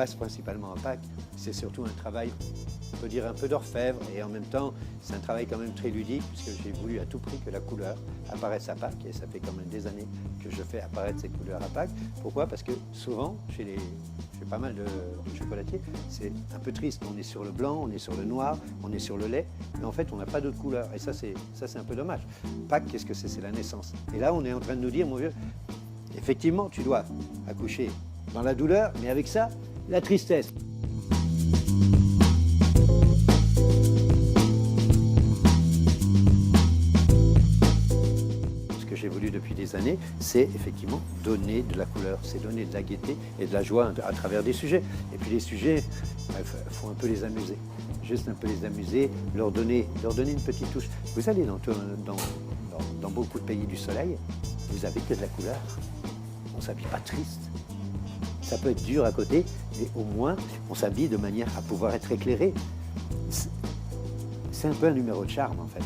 passe principalement à Pâques. C'est surtout un travail, on peut dire un peu d'orfèvre, et en même temps, c'est un travail quand même très ludique, puisque j'ai voulu à tout prix que la couleur apparaisse à Pâques, et ça fait quand même des années que je fais apparaître ces couleurs à Pâques. Pourquoi? Parce que souvent, chez pas mal de chocolatiers, c'est un peu triste. On est sur le blanc, on est sur le noir, on est sur le lait, mais en fait, on n'a pas d'autres couleurs. Et ça, c'est un peu dommage. Pâques, qu'est-ce que c'est? C'est la naissance. Et là, on est en train de nous dire, mon vieux, effectivement, tu dois accoucher dans la douleur, mais avec ça, la tristesse. Ce que j'ai voulu depuis des années, c'est effectivement donner de la couleur, c'est donner de la gaieté et de la joie à travers des sujets. Et puis les sujets, il faut un peu les amuser, juste un peu les amuser, leur donner une petite touche. Vous allez dans beaucoup de pays du soleil, vous avez que de la couleur. On ne s'habille pas triste. Ça peut être dur à côté, mais au moins, on s'habille de manière à pouvoir être éclairé. C'est un peu un numéro de charme, en fait.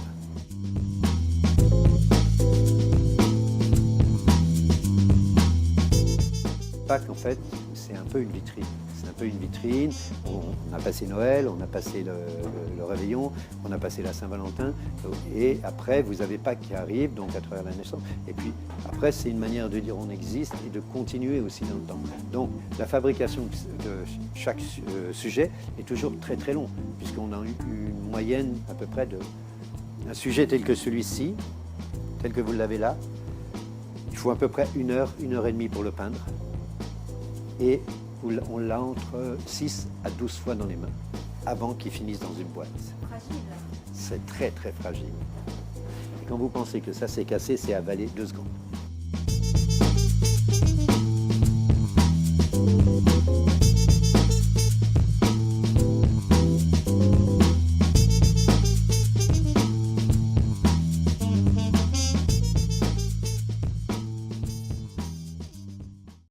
Pâques, en fait, c'est un peu une vitrine. C'est un peu une vitrine. On a passé Noël, on a passé le Réveillon, on a passé la Saint-Valentin. Et après, vous avez Pâques qui arrive, donc à travers la naissance. Et puis après, c'est une manière de dire on existe et de continuer aussi dans le temps. Donc la fabrication de chaque sujet est toujours très très long, puisqu'on a une moyenne à peu près de... Un sujet tel que celui-ci, tel que vous l'avez là, il faut à peu près 1 heure, 1 heure et demie pour le peindre. Et on l'a entre 6 à 12 fois dans les mains, avant qu'il finisse dans une boîte. C'est fragile. C'est très très fragile. Et quand vous pensez que ça s'est cassé, c'est avalé 2 secondes.